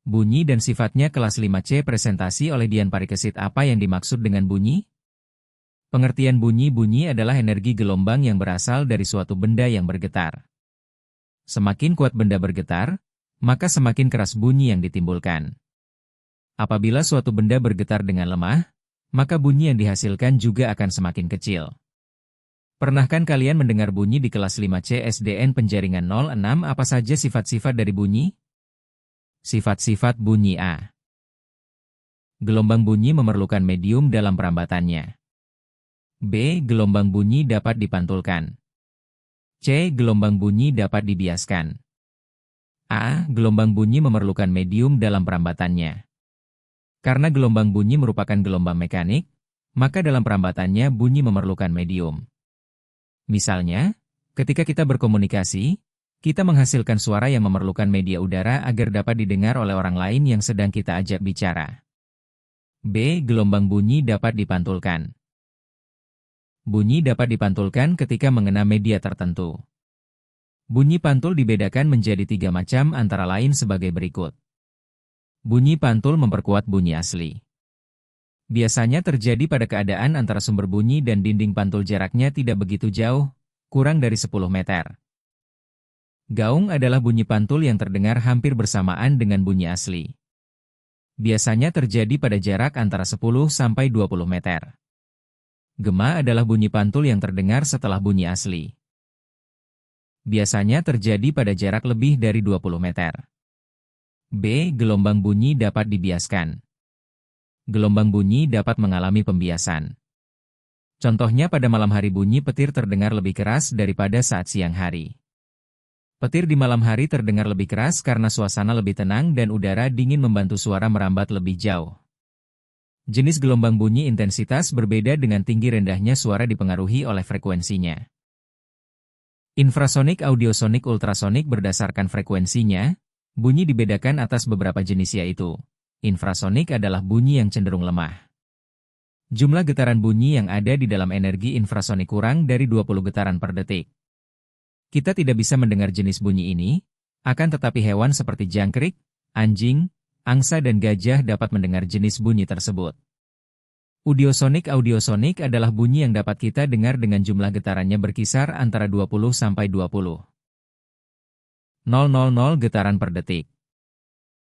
Bunyi dan sifatnya kelas 5C presentasi oleh Dian Parikesit. Apa yang dimaksud dengan bunyi? Pengertian bunyi adalah energi gelombang yang berasal dari suatu benda yang bergetar. Semakin kuat benda bergetar, maka semakin keras bunyi yang ditimbulkan. Apabila suatu benda bergetar dengan lemah, maka bunyi yang dihasilkan juga akan semakin kecil. Pernahkah kalian mendengar bunyi di kelas 5C SDN Penjaringan 06? Apa saja sifat-sifat dari bunyi? Sifat-sifat bunyi A. Gelombang bunyi memerlukan medium dalam perambatannya. B. Gelombang bunyi dapat dipantulkan. C. Gelombang bunyi dapat dibiaskan. A. Gelombang bunyi memerlukan medium dalam perambatannya. Karena gelombang bunyi merupakan gelombang mekanik, maka dalam perambatannya bunyi memerlukan medium. Misalnya, ketika kita berkomunikasi, kita menghasilkan suara yang memerlukan media udara agar dapat didengar oleh orang lain yang sedang kita ajak bicara. B. Gelombang bunyi dapat dipantulkan. Bunyi dapat dipantulkan ketika mengena media tertentu. Bunyi pantul dibedakan menjadi 3 macam antara lain sebagai berikut. Bunyi pantul memperkuat bunyi asli. Biasanya terjadi pada keadaan antara sumber bunyi dan dinding pantul jaraknya tidak begitu jauh, kurang dari 10 meter. Gaung adalah bunyi pantul yang terdengar hampir bersamaan dengan bunyi asli. Biasanya terjadi pada jarak antara 10 sampai 20 meter. Gema adalah bunyi pantul yang terdengar setelah bunyi asli. Biasanya terjadi pada jarak lebih dari 20 meter. B. Gelombang bunyi dapat dibiaskan. Gelombang bunyi dapat mengalami pembiasan. Contohnya pada malam hari bunyi petir terdengar lebih keras daripada saat siang hari. Petir di malam hari terdengar lebih keras karena suasana lebih tenang dan udara dingin membantu suara merambat lebih jauh. Jenis gelombang bunyi intensitas berbeda dengan tinggi rendahnya suara dipengaruhi oleh frekuensinya. Infrasonik, audiosonik, ultrasonik berdasarkan frekuensinya, bunyi dibedakan atas beberapa jenis yaitu. Infrasonik adalah bunyi yang cenderung lemah. Jumlah getaran bunyi yang ada di dalam energi infrasonik kurang dari 20 getaran per detik. Kita tidak bisa mendengar jenis bunyi ini, akan tetapi hewan seperti jangkrik, anjing, angsa dan gajah dapat mendengar jenis bunyi tersebut. Audiosonik, audiosonik adalah bunyi yang dapat kita dengar dengan jumlah getarannya berkisar antara 20 sampai 20,000 getaran per detik.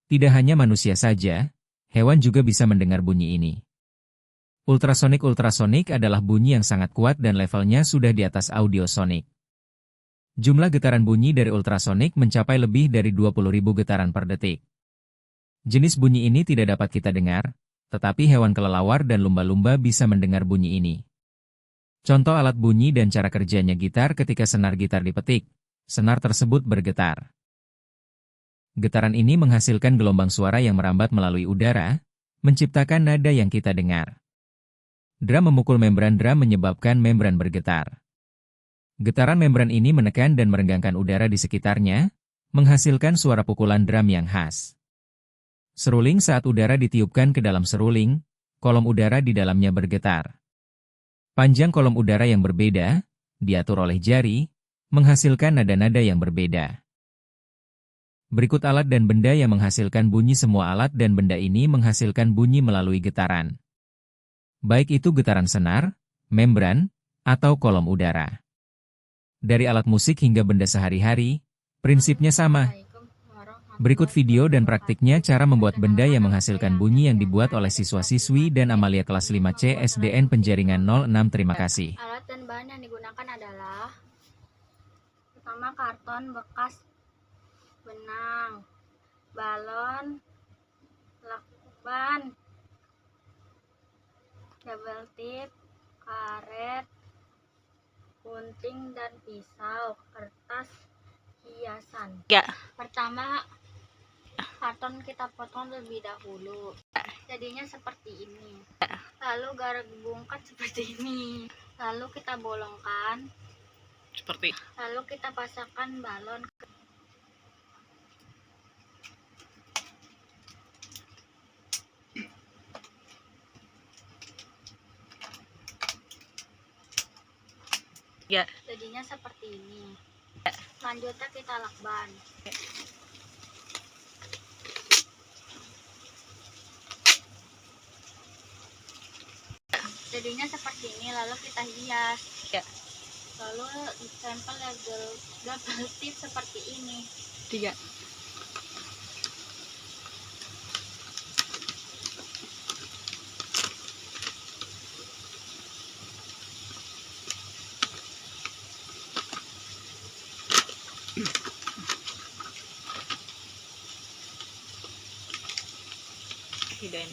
Tidak hanya manusia saja, hewan juga bisa mendengar bunyi ini. Ultrasonik, ultrasonik adalah bunyi yang sangat kuat dan levelnya sudah di atas audiosonik. Jumlah getaran bunyi dari ultrasonik mencapai lebih dari 20.000 getaran per detik. Jenis bunyi ini tidak dapat kita dengar, tetapi hewan kelelawar dan lumba-lumba bisa mendengar bunyi ini. Contoh alat bunyi dan cara kerjanya gitar. Ketika senar gitar dipetik, senar tersebut bergetar. Getaran ini menghasilkan gelombang suara yang merambat melalui udara, menciptakan nada yang kita dengar. Drum memukul membran drum menyebabkan membran bergetar. Getaran membran ini menekan dan merenggangkan udara di sekitarnya, menghasilkan suara pukulan drum yang khas. Seruling, saat udara ditiupkan ke dalam seruling, kolom udara di dalamnya bergetar. Panjang kolom udara yang berbeda, diatur oleh jari, menghasilkan nada-nada yang berbeda. Berikut alat dan benda yang menghasilkan bunyi. Semua alat dan benda ini menghasilkan bunyi melalui getaran. Baik itu getaran senar, membran, atau kolom udara. Dari alat musik hingga benda sehari-hari, prinsipnya sama. Berikut video dan praktiknya cara membuat benda yang menghasilkan bunyi yang dibuat oleh siswa-siswi dan Amalia kelas 5C SDN Penjaringan 06. Terima kasih. Alat dan bahan yang digunakan adalah pertama karton bekas, benang, balon, lakban, double tip, karet, gunting dan pisau, kertas hiasan. Pertama, karton kita potong terlebih dahulu. Jadinya seperti ini. Lalu garis bungkat seperti ini. Lalu kita bolongkan. Lalu kita pasangkan balon. Jadinya seperti ini. Selanjutnya kita lakban. Jadinya seperti ini, lalu kita hias. Ya. Lalu ditempel double tip seperti ini. 3. Hidain.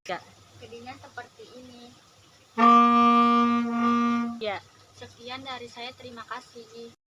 Ya. Jadinya seperti ini. Ya. Sekian dari saya, terima kasih.